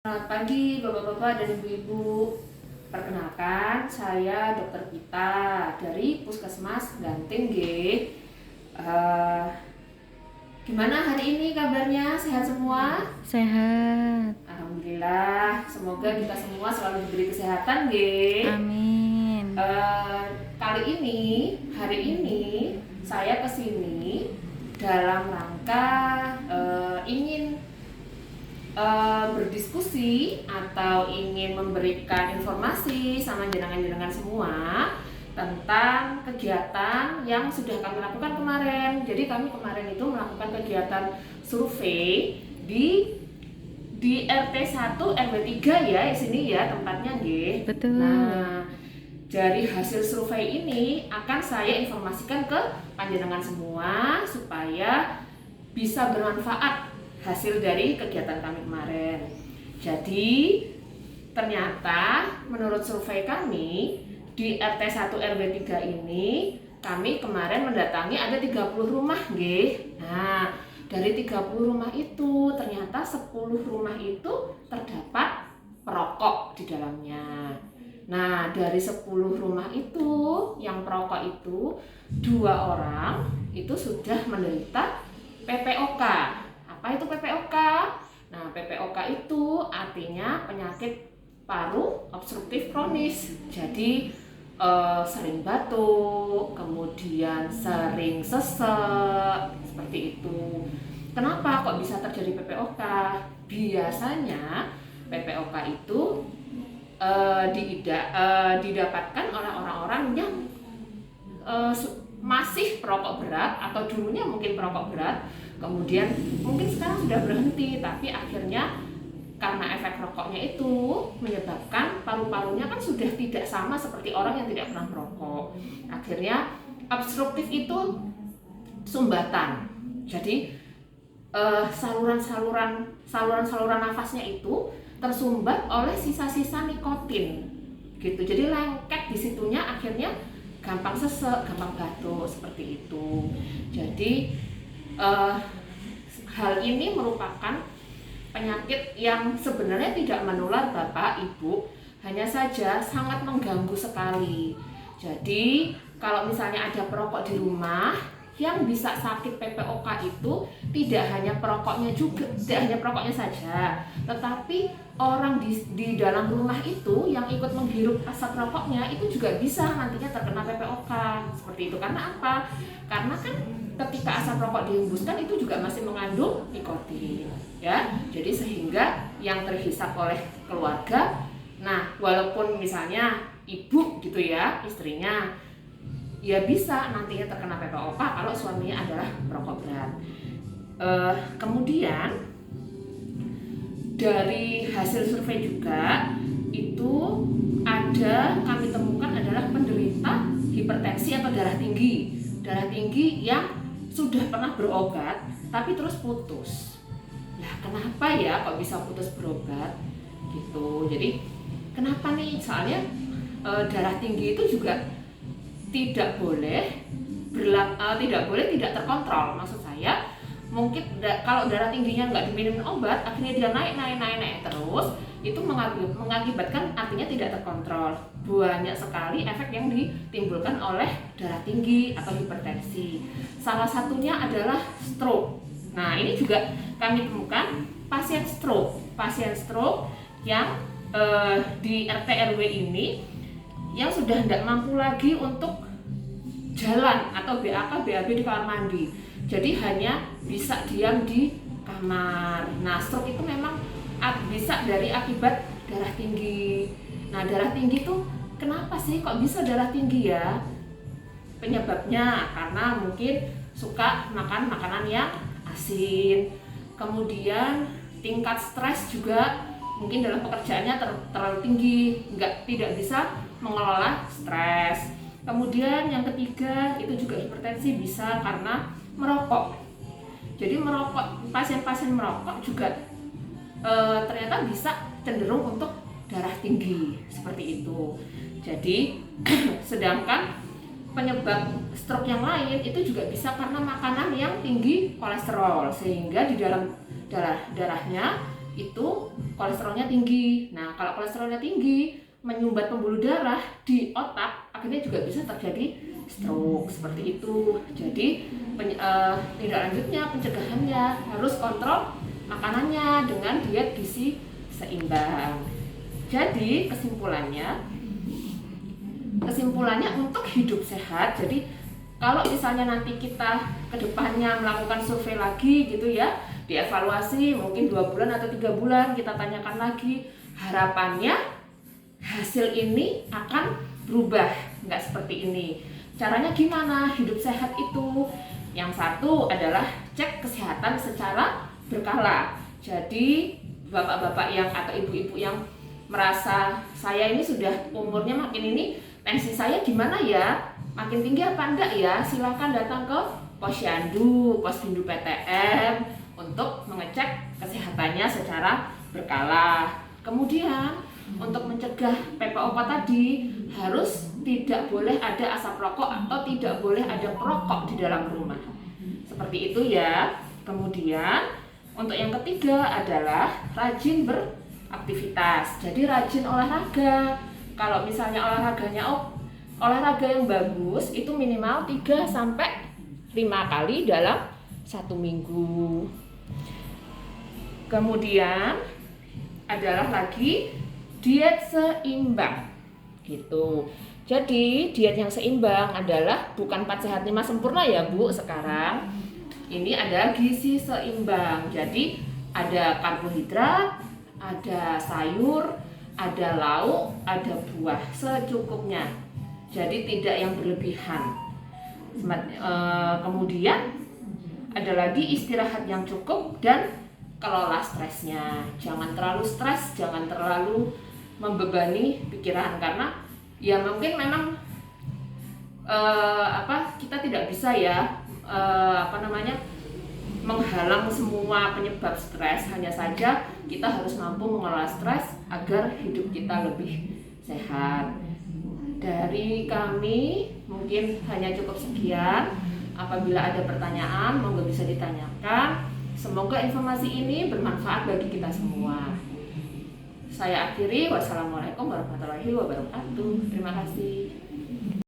Selamat pagi Bapak-Bapak dan Ibu-Ibu. Perkenalkan, saya Dr. Pita dari Puskesmas Ganting G. Gimana hari ini kabarnya? Sehat semua? Sehat. Alhamdulillah. Semoga kita semua selalu diberi kesehatan G. Amin. Hari ini saya kesini dalam rangka ingin berdiskusi atau ingin memberikan informasi sama jenengan-jenengan semua tentang kegiatan yang sudah kami lakukan kemarin. Jadi kami kemarin itu melakukan kegiatan survei di RT 1 RW 3 ya, di sini ya tempatnya nggih. Betul. Nah, dari hasil survei ini akan saya informasikan ke panjenengan semua supaya bisa bermanfaat hasil dari kegiatan kami kemarin. Jadi ternyata menurut survei kami di RT 1 RW 3 ini kami kemarin mendatangi ada 30 rumah nggih. Nah, dari 30 rumah itu ternyata 10 rumah itu terdapat perokok di dalamnya. Nah, dari 10 rumah itu yang perokok itu 2 orang itu sudah menderita PPOK. Apa itu PPOK? Nah, PPOK itu artinya penyakit paru obstruktif kronis. Jadi sering batuk, kemudian sering sesek, seperti itu. Kenapa kok bisa terjadi PPOK? Biasanya PPOK itu didapatkan oleh orang-orang yang masih perokok berat atau dulunya mungkin perokok berat, kemudian mungkin sekarang sudah berhenti, tapi akhirnya karena efek rokoknya itu menyebabkan paru-parunya kan sudah tidak sama seperti orang yang tidak pernah merokok. Akhirnya obstruktif itu sumbatan. Jadi saluran nafasnya itu tersumbat oleh sisa-sisa nikotin gitu. Jadi lengket di situnya, akhirnya gampang sesek, gampang batuk seperti itu. Jadi hal ini merupakan penyakit yang sebenarnya tidak menular Bapak Ibu, hanya saja sangat mengganggu sekali. Jadi kalau misalnya ada perokok di rumah yang bisa sakit PPOK itu tidak hanya perokoknya juga, tidak hanya perokoknya saja, tetapi orang di dalam rumah itu yang ikut menghirup asap rokoknya itu juga bisa nantinya terkena PPOK seperti itu. Karena apa? Karena kan ketika asap rokok dihembuskan itu juga masih mengandung nikotin, ya. Jadi sehingga yang terhisap oleh keluarga, nah walaupun misalnya ibu gitu ya, istrinya, ya bisa nantinya terkena PPOK kalau suaminya adalah perokok berat. Kemudian dari hasil survei juga itu kami temukan adalah penderita hipertensi atau darah tinggi yang sudah pernah berobat tapi terus putus. Nah, kenapa ya kok bisa putus berobat gitu? Jadi kenapa nih? Soalnya darah tinggi itu juga tidak boleh tidak terkontrol. Maksud saya, mungkin kalau darah tingginya nggak diminum obat, akhirnya dia naik terus, itu mengakibatkan artinya tidak terkontrol. Banyak sekali efek yang ditimbulkan oleh darah tinggi atau hipertensi. Salah satunya adalah stroke. Nah, ini juga kami temukan pasien stroke yang di RT RW ini yang sudah tidak mampu lagi untuk jalan atau BAK BAB di kamar mandi. Jadi hanya bisa diam di kamar. Nah, stroke itu memang bisa dari akibat darah tinggi. Nah, darah tinggi itu kenapa sih kok bisa darah tinggi ya? Penyebabnya karena mungkin suka makan makanan yang asin. Kemudian tingkat stres juga mungkin dalam pekerjaannya terlalu tinggi, tidak bisa mengelola stres. Kemudian yang ketiga itu juga hipertensi bisa karena merokok. Jadi pasien-pasien merokok juga ternyata bisa cenderung untuk darah tinggi seperti itu. Jadi sedangkan penyebab stroke yang lain itu juga bisa karena makanan yang tinggi kolesterol, sehingga di dalam darahnya itu kolesterolnya tinggi. Nah, kalau kolesterolnya tinggi menyumbat pembuluh darah di otak, akhirnya juga bisa terjadi stroke seperti itu. Jadi tindak lanjutnya, pencegahannya harus kontrol makanannya dengan diet gizi seimbang. Jadi kesimpulannya untuk hidup sehat. Jadi kalau misalnya nanti kita kedepannya melakukan survei lagi gitu ya, dievaluasi mungkin 2 bulan atau 3 bulan, kita tanyakan lagi, harapannya hasil ini akan berubah, nggak seperti ini. Caranya gimana hidup sehat itu? Yang satu adalah cek kesehatan secara berkala. Jadi bapak-bapak yang atau ibu-ibu yang merasa saya ini sudah umurnya makin ini, tensi saya gimana ya? Makin tinggi apa enggak ya? Silakan datang ke Posyandu, Posyandu PTM untuk mengecek kesehatannya secara berkala. Kemudian untuk mencegah PPOK tadi harus tidak boleh ada asap rokok atau tidak boleh ada perokok di dalam rumah. Seperti itu ya. Kemudian untuk yang ketiga adalah rajin beraktivitas. Jadi rajin olahraga. Kalau misalnya olahraga yang bagus itu minimal 3 sampai 5 kali dalam 1 minggu. Kemudian adalah lagi diet seimbang gitu. Jadi diet yang seimbang adalah bukan 4 sehat 5 sempurna ya Bu sekarang. Ini adalah gizi seimbang. Jadi ada karbohidrat, ada sayur, ada lauk, ada buah secukupnya. Jadi tidak yang berlebihan. Kemudian ada lagi istirahat yang cukup dan kelola stresnya. Jangan terlalu stres, jangan terlalu membebani pikiran, karena ya mungkin memang kita tidak bisa ya menghalang semua penyebab stres. Hanya saja kita harus mampu mengelola stres agar hidup kita lebih sehat. Dari kami mungkin hanya cukup sekian. Apabila ada pertanyaan, monggo bisa ditanyakan. Semoga informasi ini bermanfaat bagi kita semua. Saya akhiri. Wassalamualaikum warahmatullahi wabarakatuh. Terima kasih.